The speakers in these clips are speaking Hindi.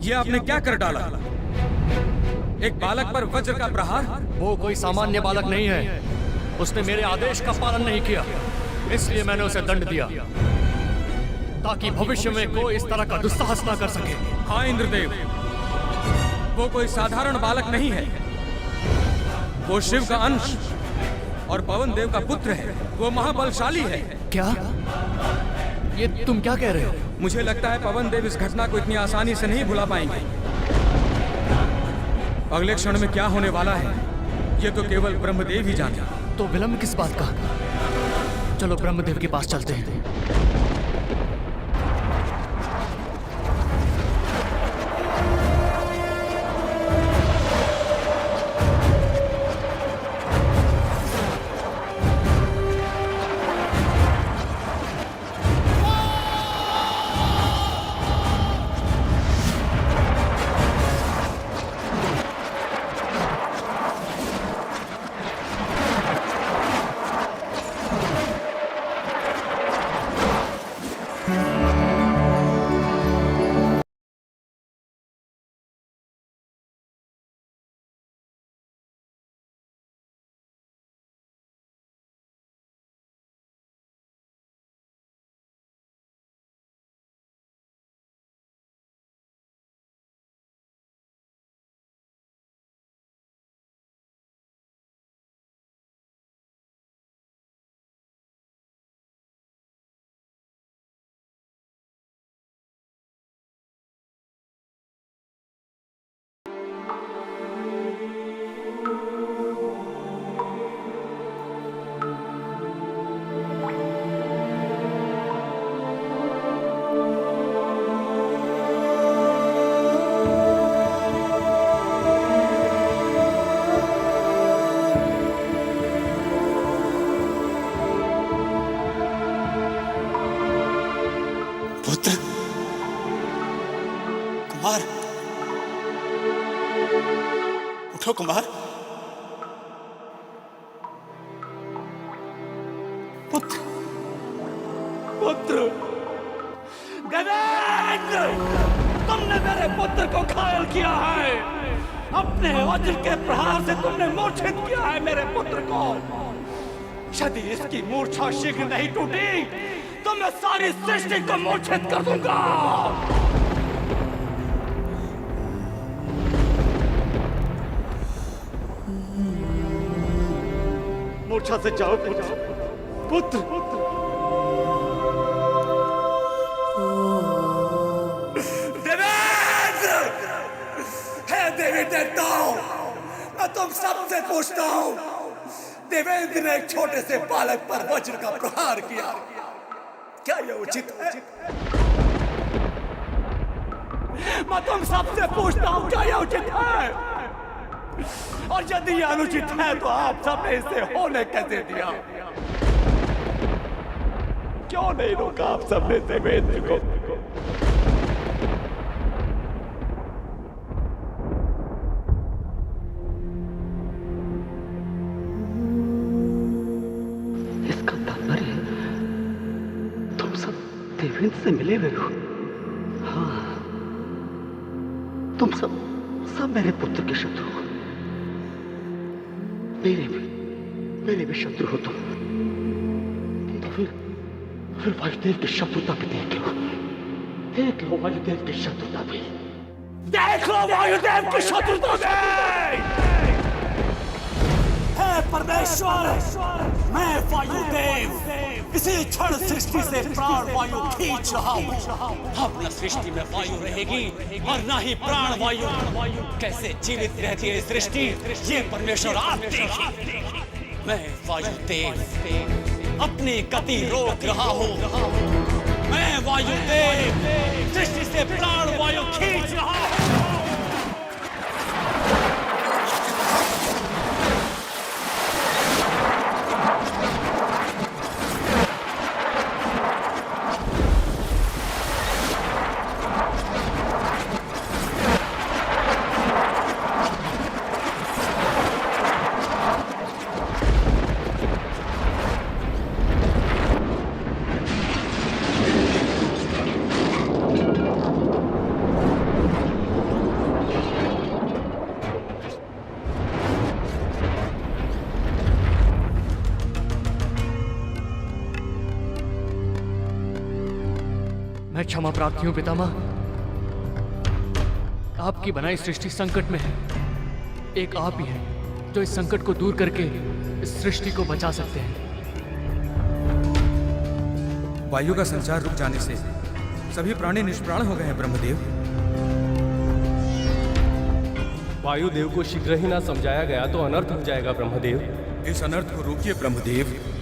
ये आपने क्या कर डाला? एक बालक पर वज्र का प्रहार? वो कोई सामान्य बालक नहीं है। उसने मेरे आदेश का पालन नहीं किया, इसलिए मैंने उसे दंड दिया, ताकि भविष्य में कोई इस तरह का दुस्साहस ना कर सके। हाँ इंद्रदेव, वो कोई साधारण बालक नहीं है। वो शिव का अंश और पवन देव का पुत्र है। वो महाबलशाली है। क्या? ये तुम क्या कह रहे हो? मुझे लगता है पवन देव इस घटना को इतनी आसानी से नहीं भुला पाएंगे। अगले क्षण में क्या होने वाला है, ये तो केवल ब्रह्मदेव ही जाने। तो विलंब किस बात का? चलो ब्रह्मदेव के पास चलते हैं। पुत्र कुमार, उठो कुमार। पुत्र पुत्र देवेंद्र, तुमने मेरे पुत्र को घायल किया है। अपने वज्र के प्रहार से तुमने मूर्छित किया है मेरे पुत्र को। यदि इसकी मूर्छा शीघ्र नहीं टूटी तो मैं सारी सृष्टि को मूर्छित कर दूंगा। मूर्छा से जाओ पुत्र। पुत्र देवेंद्र, हे देवी देवताओं, मैं तुम सबसे पूछता हूं, देवेंद्र ने एक छोटे से बालक पर वज्र का प्रहार किया, क्या यह उचित है? मैं तुम सबसे पूछता हूं, क्या यह उचित है? और यदि यह अनुचित है तो आप सबने इसे होने कैसे दिया? क्यों नहीं रोका आप सबने देवेंद्र को? इसका तात्पर्य तुम सब देवेंद्र से मिले हुए हो। हाँ, तुम सब मेरे पुत्र के शत्रु हो। मेरे भी शत्रु हो तुम। तो फिर वायुदेव की शत्रुता भी देख लो वायुदेव की शत्रुता भी। देख लो वायुदेव की शत्रुता भी। हे परमेश्वर, मैं वायुदेव इसी क्षण सृष्टि से प्राण वायु खींच रहा हूँ। अब न सृष्टि में वायु रहेगी और न ही प्राण वायु। कैसे जीवित रहती है सृष्टि, ये परमेश्वर आप देखिए। मैं वायुदेव अपनी गति रोक रहा हूँ। मैं वायुदेव सृष्टि से प्राण वायु खींच रहा हूँ। क्षमा प्रार्थी हूं पितामह। आपकी बनाई सृष्टि संकट में है। एक आप ही हैं जो इस संकट को दूर करके इस सृष्टि को बचा सकते हैं। वायु का संचार रुक जाने से सभी प्राणी निष्प्राण हो गए हैं ब्रह्मदेव। वायुदेव को शीघ्र ही ना समझाया गया तो अनर्थ हो जाएगा ब्रह्मदेव। इस अनर्थ को रोकिए ब्रह्मदेव।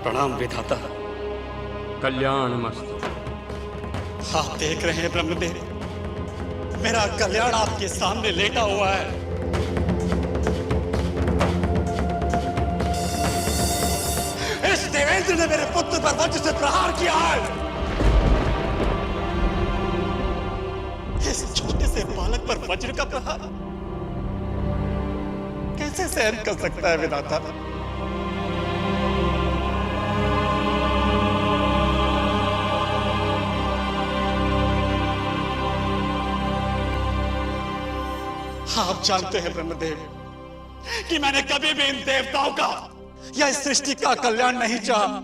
प्रणाम विधाता। कल्याण मस्त। आप देख रहे हैं ब्रह्मदेव, मेरा कल्याण आपके सामने लेटा हुआ है। इस देवेंद्र ने मेरे पुत्र पर वज्र से प्रहार किया है। इस छोटे से बालक पर वज्र का प्रहार कैसे सहन कर सकता है विधाता? आप जानते हैं ब्रह्मदेव कि मैंने कभी भी इन देवताओं का या इस सृष्टि का कल्याण नहीं चाहा।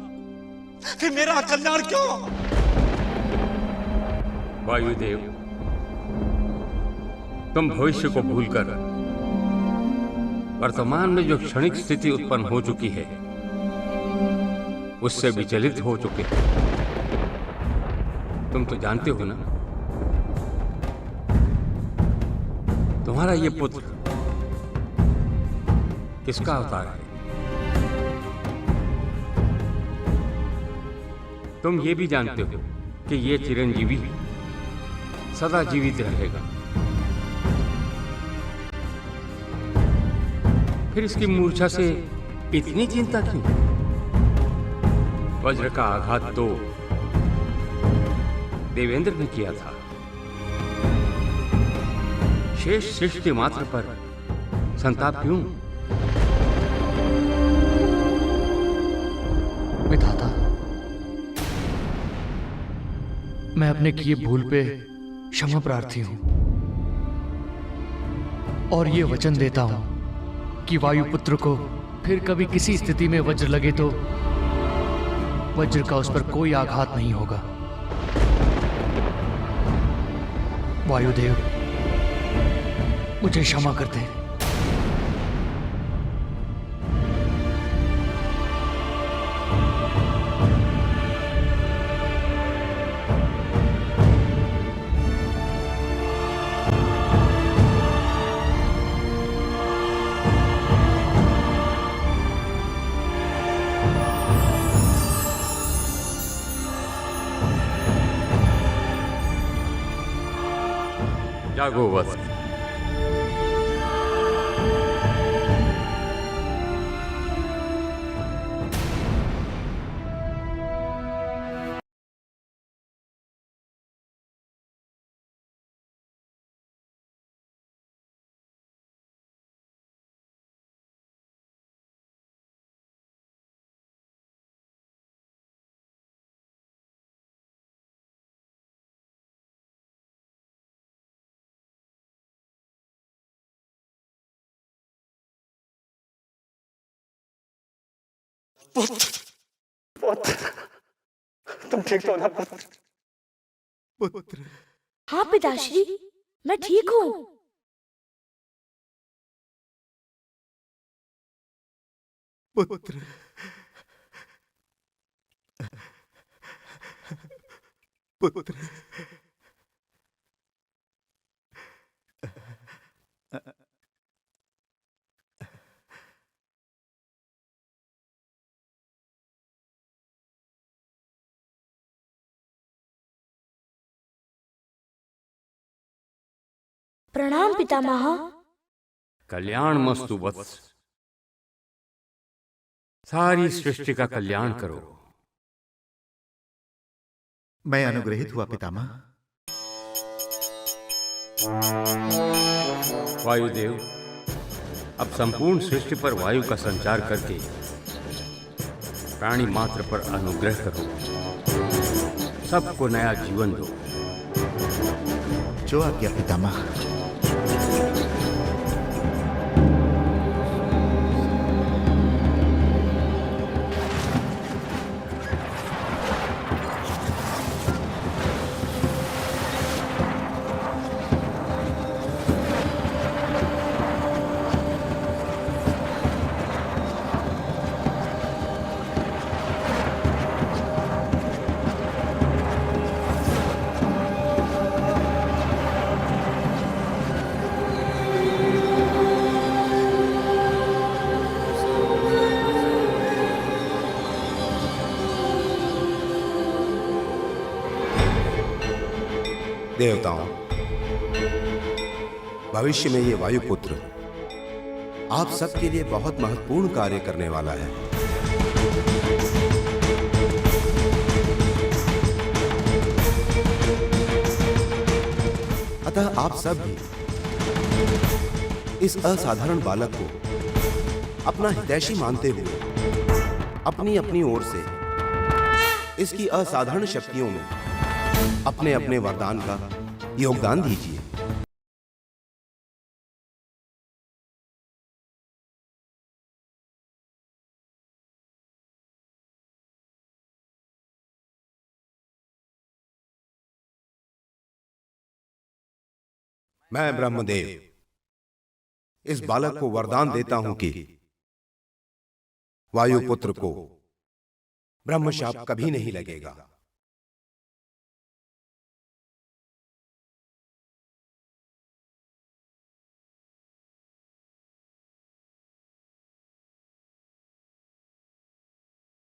फिर मेरा कल्याण क्यों? वायुदेव, तुम भविष्य को भूलकर वर्तमान में जो क्षणिक स्थिति उत्पन्न हो चुकी है उससे विचलित हो चुके हो। तुम तो जानते हो ना, तुम्हारा ये पुत्र किसका अवतार है? तुम ये भी जानते हो कि ये चिरंजीवी सदा जीवित रहेगा। फिर इसकी मूर्छा से इतनी चिंता क्यों? वज्र का आघात तो देवेंद्र ने किया था। शेष सृष्टि मात्र पर संताप क्यों? विधाता, मैं अपने किए भूल पे क्षमा प्रार्थी हूं और ये वचन देता हूं कि वायुपुत्र को फिर कभी किसी स्थिति में वज्र लगे तो वज्र का उस पर कोई आघात नहीं होगा। वायुदेव, मुझे क्षमा कर दें। जागो वत्स। पुत्र, तुम ठीक हो ना पुत्र? हाँ पिताश्री, मैं ठीक हूँ। पुत्र, पुत्र, प्रणाम पितामह। कल्याण मस्तु वत्स। सारी सृष्टि का कल्याण करो। मैं अनुग्रहित हुआ पितामह। वायुदेव, अब संपूर्ण सृष्टि पर वायु का संचार करके प्राणी मात्र पर अनुग्रह करो, सबको नया जीवन दो। जो आज्ञा पितामह। देवताओं, भविष्य में ये वायुपुत्र आप सबके लिए बहुत महत्वपूर्ण कार्य करने वाला है। अतः आप सब भी इस असाधारण बालक को अपना हितैषी मानते हुए अपनी अपनी ओर से इसकी असाधारण शक्तियों में अपने अपने वरदान का योगदान दीजिए। मैं ब्रह्मदेव इस बालक को वरदान देता हूं कि वायुपुत्र को ब्रह्मशाप कभी नहीं लगेगा।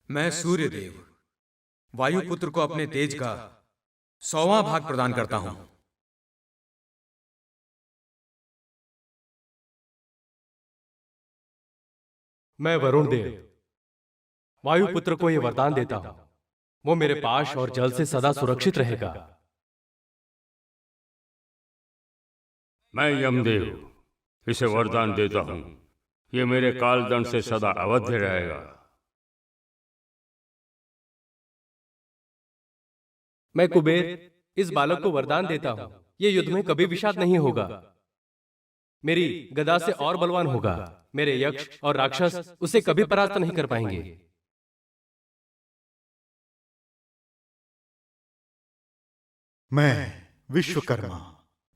मैं सूर्यदेव वायुपुत्र को अपने तेज का 100वां भाग प्रदान करता हूं। मैं वरुण देव वायुपुत्र को यह वरदान देता हूं, वो मेरे पाश और जल से सदा सुरक्षित रहेगा। मैं यमदेव इसे वरदान देता हूं, ये मेरे कालदंड से सदा अवध्य रहेगा। मैं कुबेर इस बालक को वरदान देता हूं, ये युद्ध में कभी विषाद नहीं होगा, मेरी गदा से और बलवान होगा। मेरे यक्ष और राक्षस उसे कभी परास्त नहीं कर पाएंगे। मैं विश्वकर्मा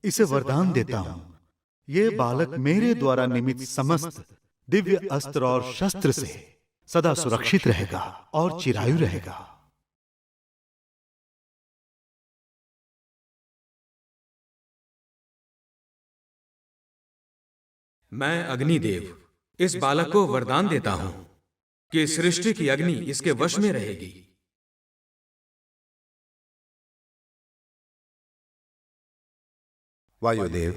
इसे वरदान देता हूं, ये बालक मेरे द्वारा निमित समस्त दिव्य अस्त्र और शस्त्र से सदा सुरक्षित रहेगा और चिरायु रहेगा। मैं अग्निदेव इस बालक को वरदान देता हूं कि सृष्टि की अग्नि इसके वश में रहेगी। वायुदेव,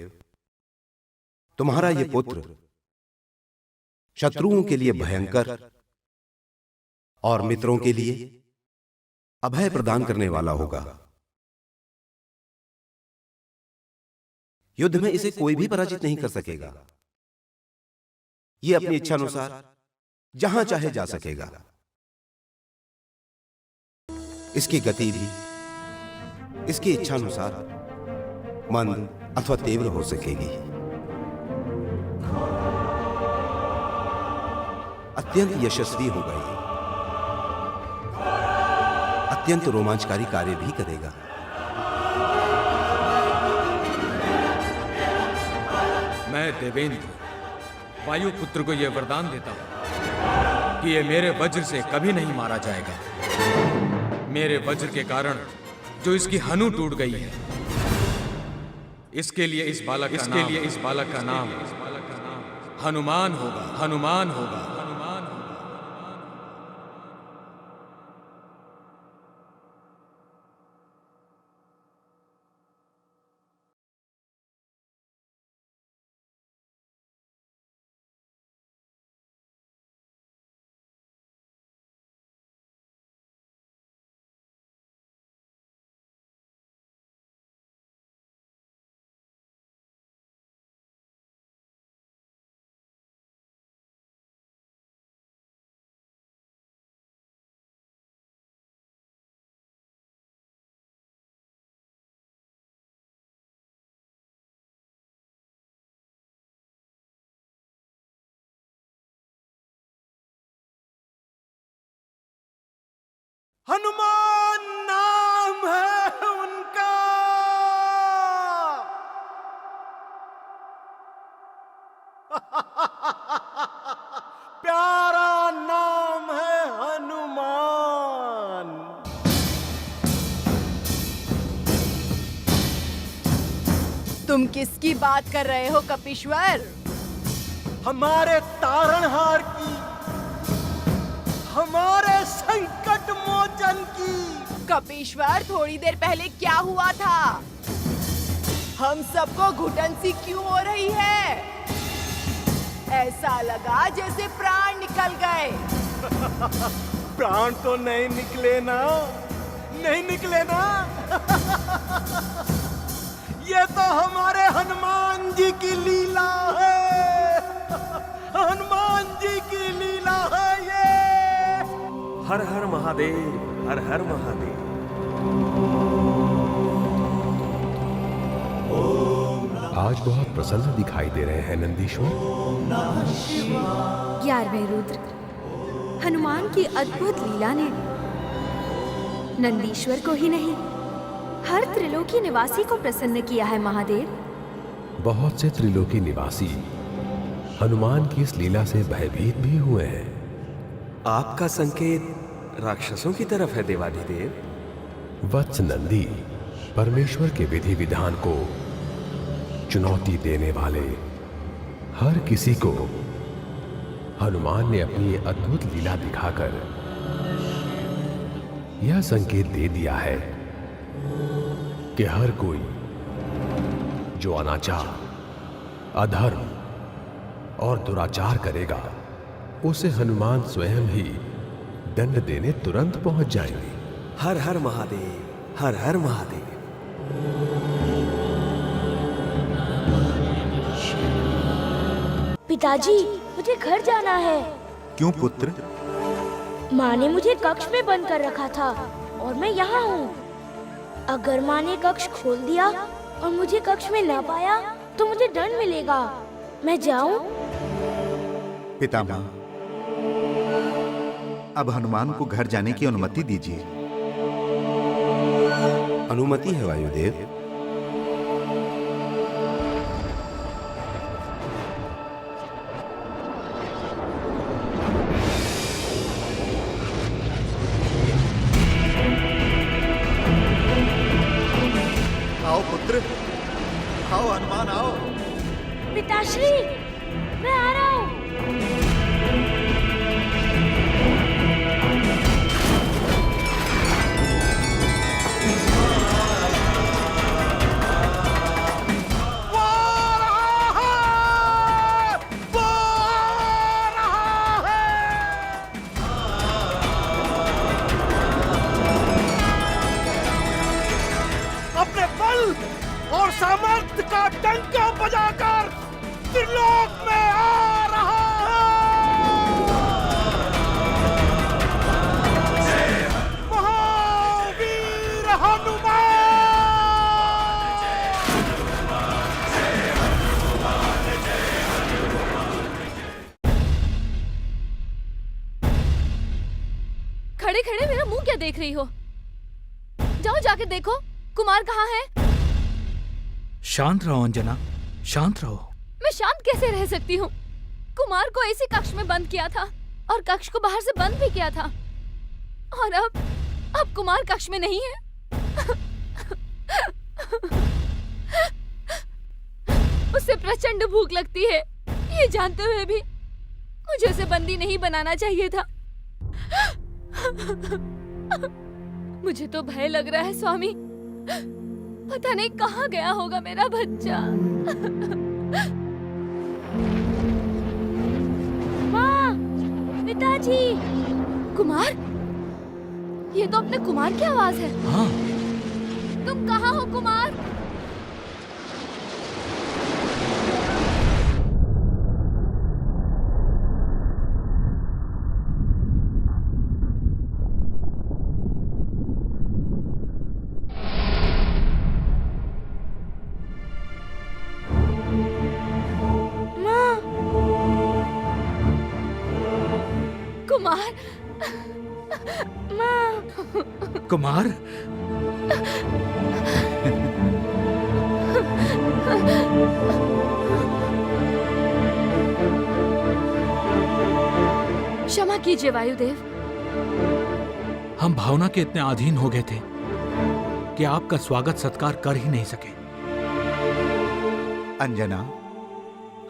तुम्हारा ये पुत्र शत्रुओं के लिए भयंकर और मित्रों के लिए अभय प्रदान करने वाला होगा। युद्ध में इसे कोई भी पराजित नहीं कर सकेगा। ये अपनी इच्छा अनुसार जहां चाहे जा सकेगा। इसकी गति भी इसकी इच्छा अनुसार मंद अथवा तीव्र हो सकेगी। अत्यंत यशस्वी होगा ये, अत्यंत रोमांचकारी कार्य भी करेगा। मैं देवेंद्र वायुपुत्र को यह वरदान देता हूं कि यह मेरे वज्र से कभी नहीं मारा जाएगा। मेरे वज्र के कारण जो इसकी हनु टूट गई है, इसके लिए इस बालक का नाम हनुमान होगा। हनुमान होगा। हनुमान नाम है उनका। प्यारा नाम है हनुमान। तुम किसकी बात कर रहे हो कपीश्वर? हमारे तारणहार की, हमारे संकट मोचन की। कपीश्वर, थोड़ी देर पहले क्या हुआ था? हम सबको घुटन सी क्यों हो रही है? ऐसा लगा जैसे प्राण निकल गए। प्राण तो नहीं निकले ना, नहीं निकले ना। ये तो हमारे हनुमान जी की लीला है। हनुमान जी की लीला है ये। हर हर महादेव, हर हर महादेव। आज बहुत प्रसन्न दिखाई दे रहे हैं नंदीश्वर। 11वें रुद्र, हनुमान की अद्भुत लीला ने नंदीश्वर को ही नहीं, हर त्रिलोकी निवासी को प्रसन्न किया है महादेव। बहुत से त्रिलोकी निवासी हनुमान की इस लीला से भयभीत भी हुए हैं। आपका संकेत राक्षसों की तरफ है देवाधिदेव। वत्स नंदी, परमेश्वर के विधि विधान को चुनौती देने वाले हर किसी को हनुमान ने अपनी अद्भुत लीला दिखाकर यह संकेत दे दिया है कि हर कोई जो अनाचार, अधर्म और दुराचार करेगा उसे हनुमान स्वयं ही दंड देने तुरंत पहुंच जाएंगे। हर हर महादेव, हर हर महादेव। पिताजी, मुझे घर जाना है। क्यों पुत्र? माँ ने मुझे कक्ष में बंद कर रखा था और मैं यहाँ हूँ। अगर माँ ने कक्ष खोल दिया और मुझे कक्ष में न पाया तो मुझे दंड मिलेगा। मैं जाऊँ? पितामह, अब हनुमान को घर जाने की अनुमति दीजिए। अनुमति है वायुदेव। आओ पुत्र, आओ हनुमान आओ। पिताश्री, मैं आ रहा हूँ। अपने बल और सामर्थ्य का डंका बजाकर त्रिलोक में आ रहा है। महावीर हनुमान। खड़े खड़े मेरा मुंह क्या देख रही हो? जाओ जाके देखो कुमार कहाँ है। शांत रहो अंजना, शांत रहो। मैं शांत कैसे रह सकती हूँ? कुमार को ऐसी कक्ष में बंद किया था और कक्ष को बाहर से बंद भी किया था और अब कुमार कक्ष में नहीं है। उसे प्रचंड भूख लगती है, ये जानते हुए भी मुझे उसे बंदी नहीं बनाना चाहिए था। मुझे तो भय लग रहा है स्वामी, पता नहीं कहाँ गया होगा मेरा बच्चा। माँ, पिताजी। कुमार, ये तो अपने कुमार की आवाज है। हाँ। तुम कहाँ हो कुमार? माँ, कुमार, क्षमा कीजिए वायुदेव। हम भावना के इतने अधीन हो गए थे कि आपका स्वागत सत्कार कर ही नहीं सके। अंजना,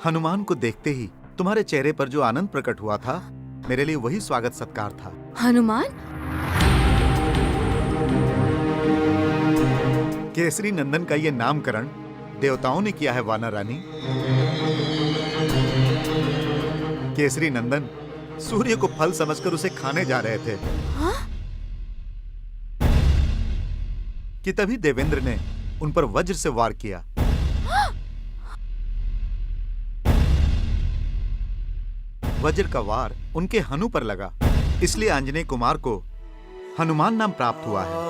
हनुमान को देखते ही तुम्हारे चेहरे पर जो आनंद प्रकट हुआ था, मेरे लिए वही स्वागत सत्कार था। हनुमान? केसरी नंदन का ये नामकरण देवताओं ने किया है वानर रानी। केसरी नंदन सूर्य को फल समझकर उसे खाने जा रहे थे। हाँ? कि तभी देवेंद्र ने उन पर वज्र से वार किया। वज्र का वार उनके हनु पर लगा, इसलिए आंजनेय कुमार को हनुमान नाम प्राप्त हुआ है।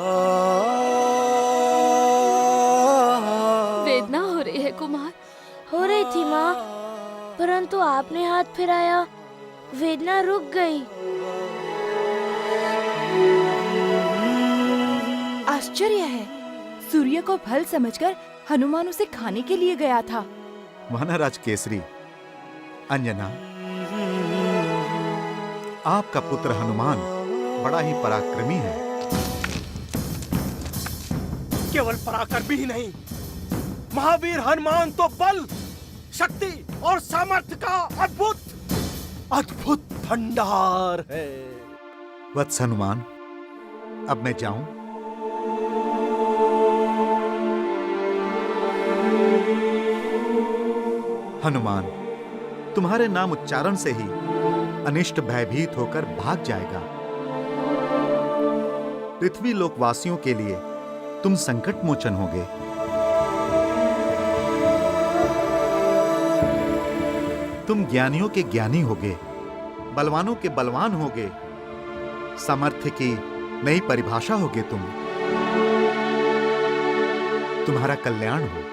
वेदना हो रही है कुमार। हो रही थी माँ, परंतु आपने हाथ फिराया, वेदना रुक गई। आश्चर्य है, सूर्य को फल समझकर हनुमान उसे खाने के लिए गया था। वानराज केसरी, अंजना, आपका पुत्र हनुमान बड़ा ही पराक्रमी है। केवल पराक्रमी ही नहीं, महावीर हनुमान तो बल, शक्ति और सामर्थ्य का अद्भुत भंडार है। वत्स हनुमान, अब मैं जाऊं? हनुमान, तुम्हारे नाम उच्चारण से ही अनिष्ट भयभीत होकर भाग जाएगा। पृथ्वी लोकवासियों के लिए तुम संकट मोचन होगे। तुम ज्ञानियों के ज्ञानी होगे, बलवानों के बलवान होगे, सामर्थ्य की नई परिभाषा होगे तुम। तुम्हारा कल्याण हो।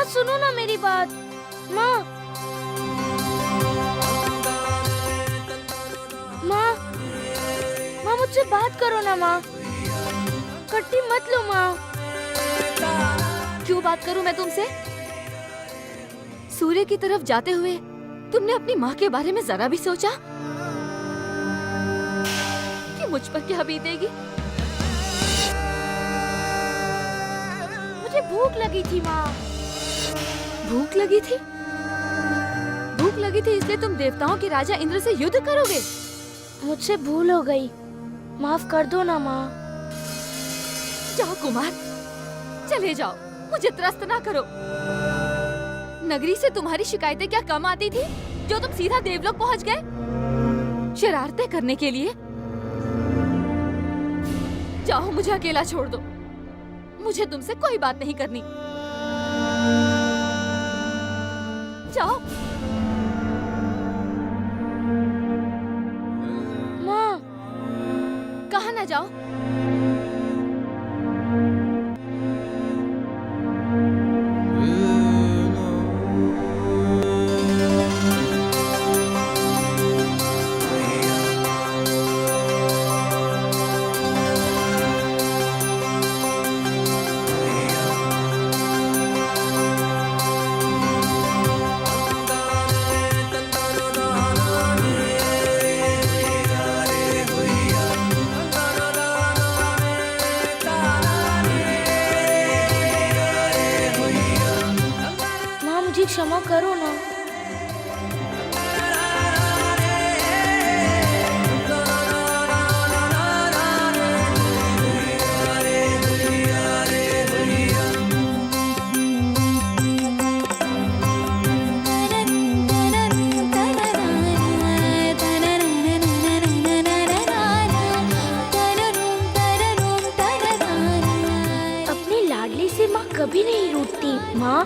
सुनो ना मेरी बात, माँ। माँ, माँ मुझसे बात करो ना माँ, कट्टी मत लो माँ। क्यों बात करूं मैं तुमसे? सूर्य की तरफ जाते हुए तुमने अपनी माँ के बारे में जरा भी सोचा कि मुझ पर क्या बीतेगी? मुझे भूख लगी थी माँ। भूख लगी थी? भूख लगी थी इसलिए तुम देवताओं के राजा इंद्र से युद्ध करोगे? मुझसे भूल हो गई, माफ कर दो ना माँ। जाओ कुमार, चले जाओ, मुझे त्रस्त ना करो। नगरी से तुम्हारी शिकायतें क्या कम आती थी जो तुम सीधा देवलोक पहुंच गए शरारतें करने के लिए? जाओ, मुझे अकेला छोड़ दो, मुझे तुमसे कोई बात नहीं करनी। जाओ। माँ, कहाँ ना जाओ? क्षमा करो ना। अपनी लाडली से माँ कभी नहीं रूठती माँ।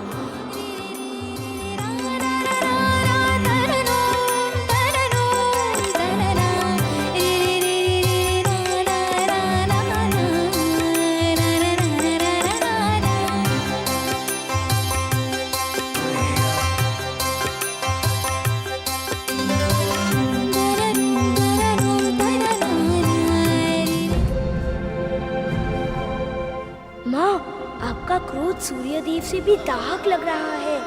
माँ, आपका क्रोध सूर्यदेव से भी दाहक लग रहा है।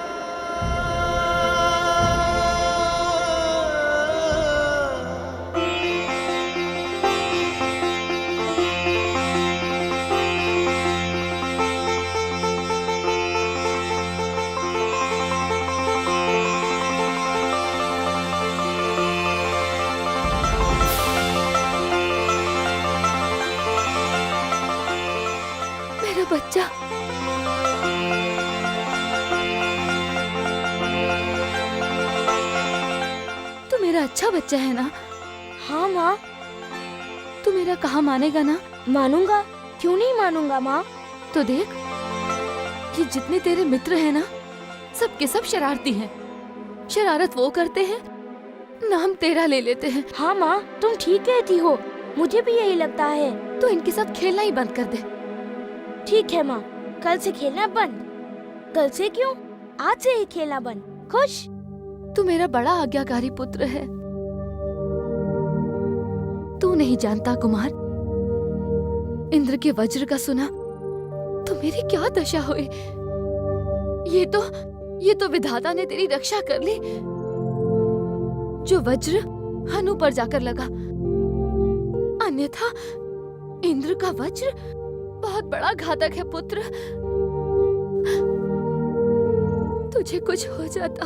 मेरा बच्चा, तू मेरा अच्छा बच्चा है ना? हाँ माँ। तू मेरा कहा मानेगा ना? मानूंगा, क्यों नहीं मानूंगा माँ। तो देख, ये जितने तेरे मित्र हैं ना, सब के सब शरारती हैं। शरारत वो करते हैं, नाम तेरा ले लेते हैं। हाँ माँ, तुम ठीक कहती हो, मुझे भी यही लगता है। तो इनके साथ खेलना ही बंद कर दे। ठीक है माँ, कल से खेलना बंद। कल से क्यों, आज से ही खेलना बंद। खुश? तू मेरा बड़ा आज्ञाकारी पुत्र है। तू नहीं जानता कुमार, इंद्र के वज्र का सुना तो मेरी क्या दशा हुई। ये तो विधाता ने तेरी रक्षा कर ली। जो वज्र हनु पर जाकर लगा, अन्यथा इंद्र का वज्र बहुत बड़ा घातक है पुत्र। तुझे कुछ हो जाता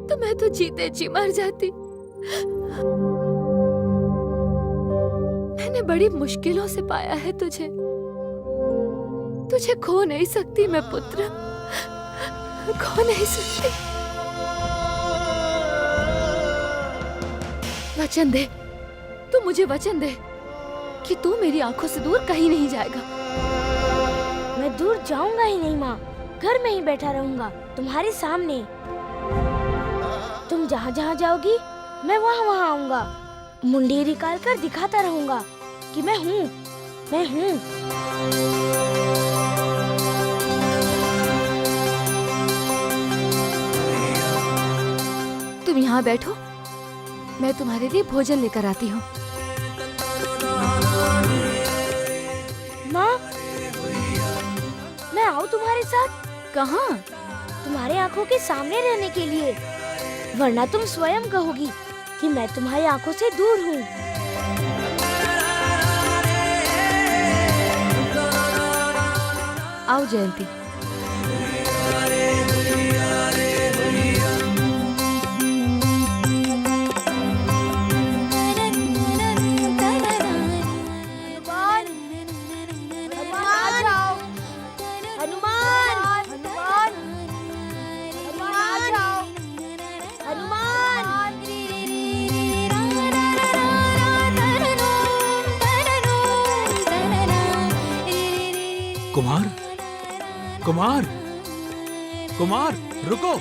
तो मैं तो जीते जी मर जाती। मैंने बड़ी मुश्किलों से पाया है तुझे। तुझे खो नहीं सकती मैं पुत्र, खो नहीं सकती। वचन दे, तू मुझे वचन दे कि तू मेरी आंखों से दूर कहीं नहीं जाएगा। मैं दूर जाऊंगा ही नहीं माँ, घर में ही बैठा रहूंगा तुम्हारे सामने। तुम जहाँ जहाँ जाओगी मैं वहाँ वहाँ आऊंगा। मुंडी निकाल कर दिखाता रहूंगा कि मैं हूँ, मैं हूँ। तुम यहाँ बैठो, मैं तुम्हारे लिए भोजन लेकर आती हूँ। माँ, मैं आऊँ तुम्हारे साथ? कहाँ? तुम्हारे आंखों के सामने रहने के लिए, वरना तुम स्वयं कहोगी कि मैं तुम्हारी आंखों से दूर हूँ। आओ जयंती। कुमार, कुमार, कुमार, रुको।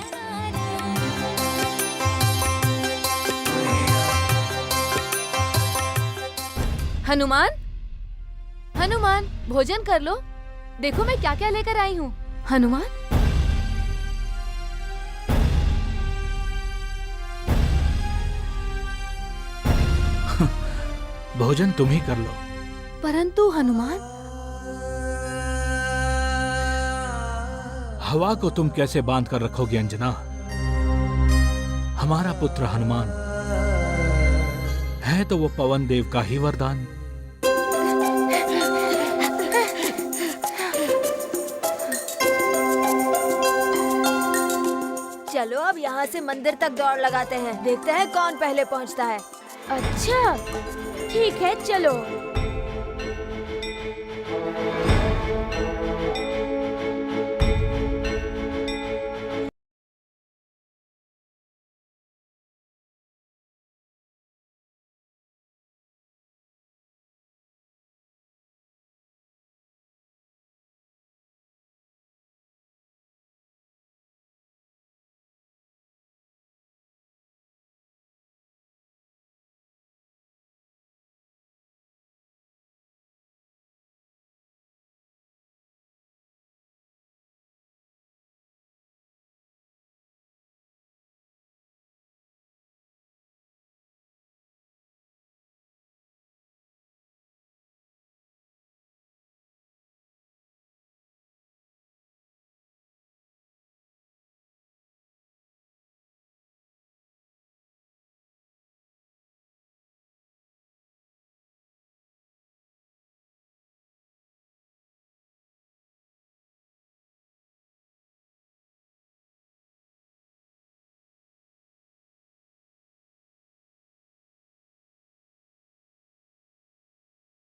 हनुमान, हनुमान, भोजन कर लो। देखो मैं क्या क्या लेकर आई हूँ। हनुमान, भोजन तुम ही कर लो। परंतु हनुमान, हवा को तुम कैसे बांध कर रखोगे अंजना? हमारा पुत्र हनुमान है तो वो पवन देव का ही वरदान। चलो अब यहाँ से मंदिर तक दौड़ लगाते हैं। देखते हैं कौन पहले पहुँचता है। अच्छा, ठीक है, चलो।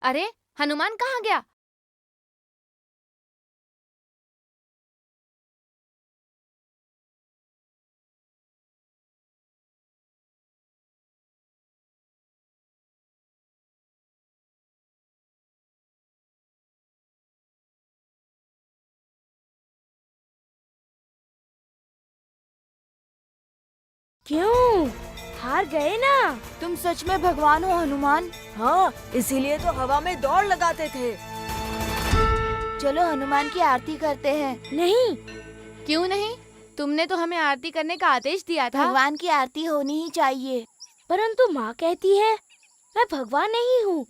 अरे हनुमान कहाँ गया? क्यों? हार गए ना? तुम सच में भगवान हो हनुमान? हाँ, इसीलिए तो हवा में दौड़ लगाते थे। चलो हनुमान की आरती करते हैं। नहीं। क्यों नहीं? तुमने तो हमें आरती करने का आदेश दिया था। भगवान की आरती होनी ही चाहिए। परंतु माँ कहती है मैं भगवान नहीं हूँ।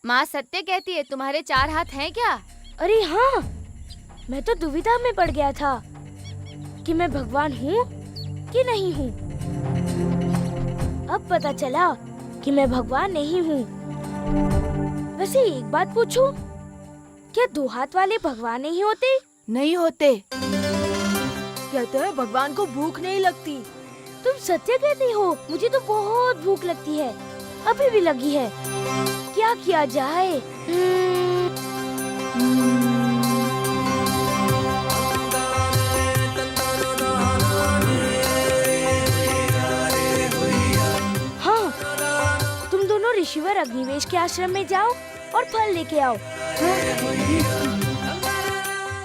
माँ सत्य कहती है। तुम्हारे 4 हाथ हैं क्या? अरे हाँ, मैं तो दुविधा में पड़ गया था कि मैं भगवान हूँ कि नहीं हूँ। अब पता चला कि मैं भगवान नहीं हूँ। वैसे एक बात पूछूं, क्या 2 हाथ वाले भगवान नहीं होते? नहीं होते। कहते हैं भगवान को भूख नहीं लगती। तुम सत्य कहती हो। मुझे तो बहुत भूख लगती है, अभी भी लगी है। क्या किया जाए? ऋषिवर अग्निवेश के आश्रम में जाओ और फल लेके आओ।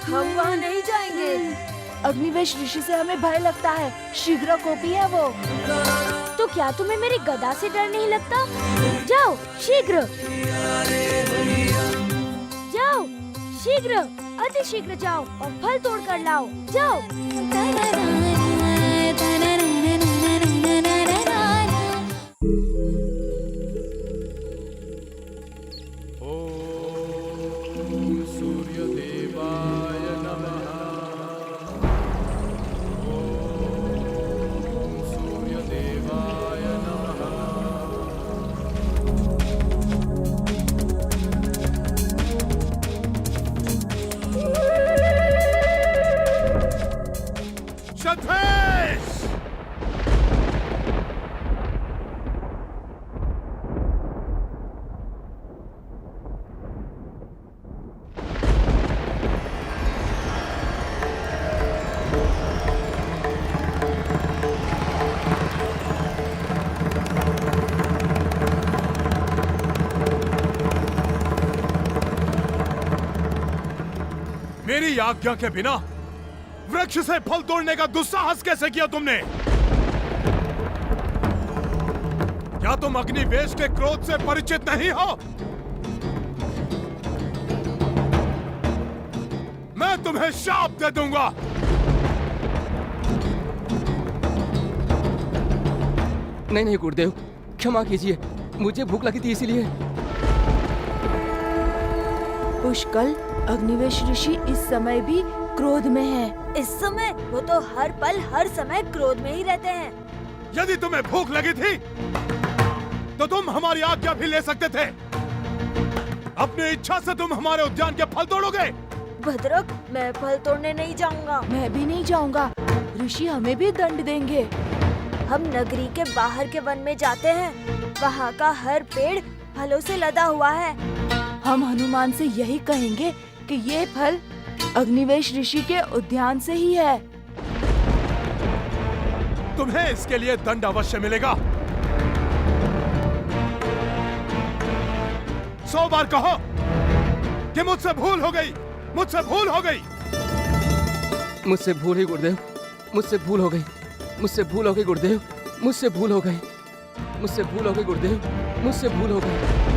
हम वहाँ नहीं जाएंगे। अग्निवेश ऋषि से हमें भय लगता है। शीघ्र कोपी है वो। तो क्या तुम्हें मेरी गदा से डर नहीं लगता? जाओ शीघ्र, जाओ शीघ्र, अति शीघ्र जाओ और फल तोड़ कर लाओ। जाओ। मेरी आज्ञा के बिना वृक्ष से फल तोड़ने का दुस्साहस कैसे किया तुमने? क्या तुम अग्निवेश के क्रोध से परिचित नहीं हो? मैं तुम्हें शाप दे दूंगा। नहीं गुरुदेव, क्षमा कीजिए, मुझे भूख लगी थी इसीलिए। पुष्कल, अग्निवेश ऋषि इस समय भी क्रोध में है। इस समय? वो तो हर पल हर समय क्रोध में ही रहते हैं। यदि तुम्हें भूख लगी थी तो तुम हमारी आज्ञा भी ले सकते थे। अपनी इच्छा से तुम हमारे उद्यान के फल तोड़ोगे? भद्रक, मैं फल तोड़ने नहीं जाऊंगा। मैं भी नहीं जाऊंगा। ऋषि हमें भी दंड देंगे। हम नगरी के बाहर के वन में जाते हैं। वहाँ का हर पेड़ फलों से लदा हुआ है। हम हनुमान से यही कहेंगे कि ये फल अग्निवेश ऋषि के उद्यान से ही है। तुम्हें इसके लिए दंड अवश्य मिलेगा। 100 बार कहो कि मुझसे भूल हो गई, मुझसे भूल हो गई। मुझसे भूल ही गुरुदेव, मुझसे भूल हो गई, मुझसे भूल हो गई गुरुदेव, मुझसे भूल हो गई, मुझसे भूल हो गई गुरुदेव, मुझसे भूल हो गई।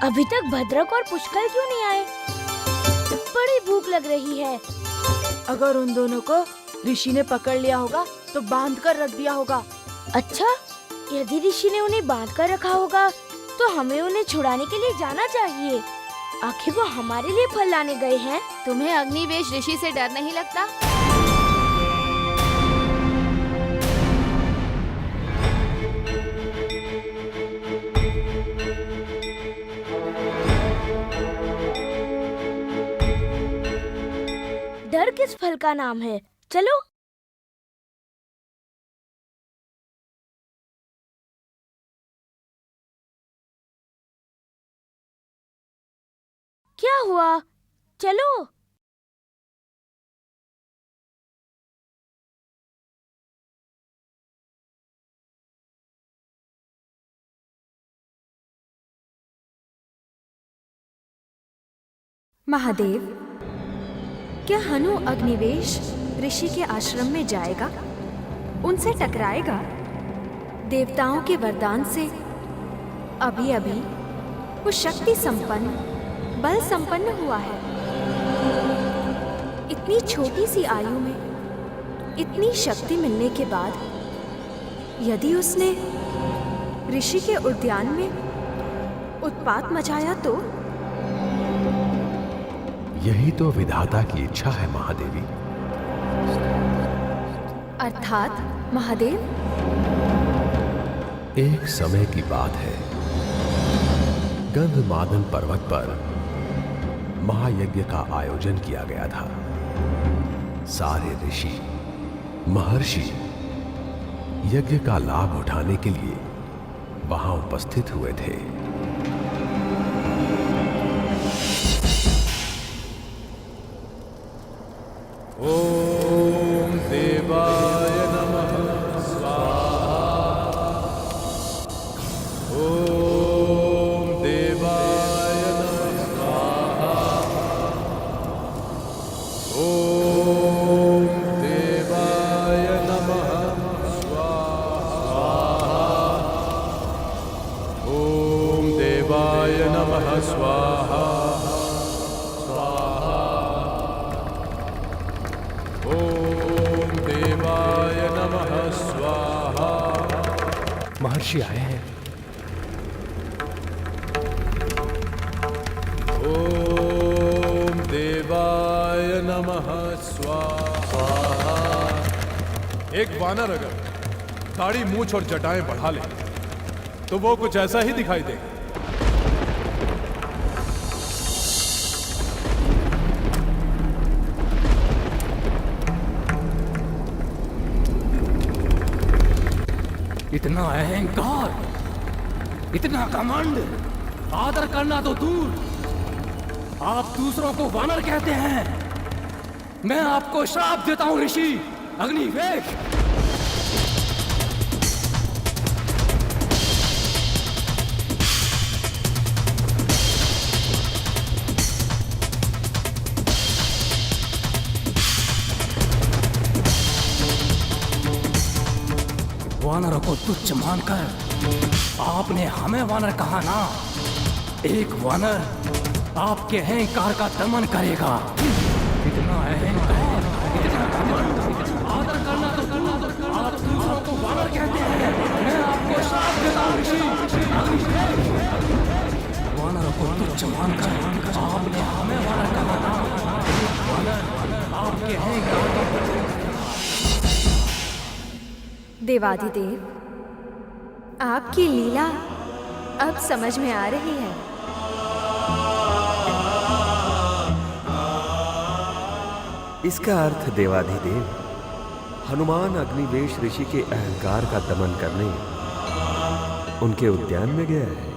अभी तक भद्रक और पुष्कल क्यों नहीं आए? बड़ी भूख लग रही है। अगर उन दोनों को ऋषि ने पकड़ लिया होगा तो बांध कर रख दिया होगा। अच्छा, यदि ऋषि ने उन्हें बांध कर रखा होगा तो हमें उन्हें छुड़ाने के लिए जाना चाहिए। आखिर वो हमारे लिए फल लाने गए हैं। तुम्हें अग्निवेश ऋषि से डर नहीं लगता? फल का नाम है। चलो। क्या हुआ? चलो। महादेव, क्या हनु अग्निवेश ऋषि के आश्रम में जाएगा, उनसे टकराएगा? देवताओं के वरदान से अभी अभी वो शक्ति संपन्न, बल संपन्न हुआ है। इतनी छोटी सी आयु में इतनी शक्ति मिलने के बाद यदि उसने ऋषि के उद्यान में उत्पात मचाया तो? यही तो विधाता की इच्छा है महादेवी। अर्थात महादेव? एक समय की बात है, गंधमादन पर्वत पर महायज्ञ का आयोजन किया गया था। सारे ऋषि महर्षि यज्ञ का लाभ उठाने के लिए वहां उपस्थित हुए थे। ओम देवाय नमः स्वाहा। ओम देवाय नमः स्वाहा। ओम देवाय नमः स्वाहा। ओम देवाय नमः स्वाहा। महर्षि आए हैं। ओम देवाय नमः स्वाहा। एक वानर अगर दाढ़ी मूंछ और जटाएं बढ़ा ले तो वो कुछ ऐसा ही दिखाई देगा। इतना अहंकार, इतना घमंड, आदर करना तो दूर, आप दूसरों को वानर कहते हैं। मैं आपको श्राप देता हूं ऋषि अग्निवेश। वानरों को तुच्छ मानकर आपने हमें वानर कहा ना। एक वानर आपके अहंकार का दमन करेगा। इतना अहंकार, इतना घमंड, आदर करना तो आप दूसरों को वानर कहते हैं। मैं आपको श्राप देता हूं ऋषि। वानरों को तुच्छ मानकर आपने हमें वानर कहा ना। एक वानर आपके अहंकार का। देवाधिदेव, आपकी लीला अब समझ में आ रही है। इसका अर्थ देवाधिदेव, हनुमान अग्निवेश ऋषि के अहंकार का दमन करने उनके उद्यान में गया है।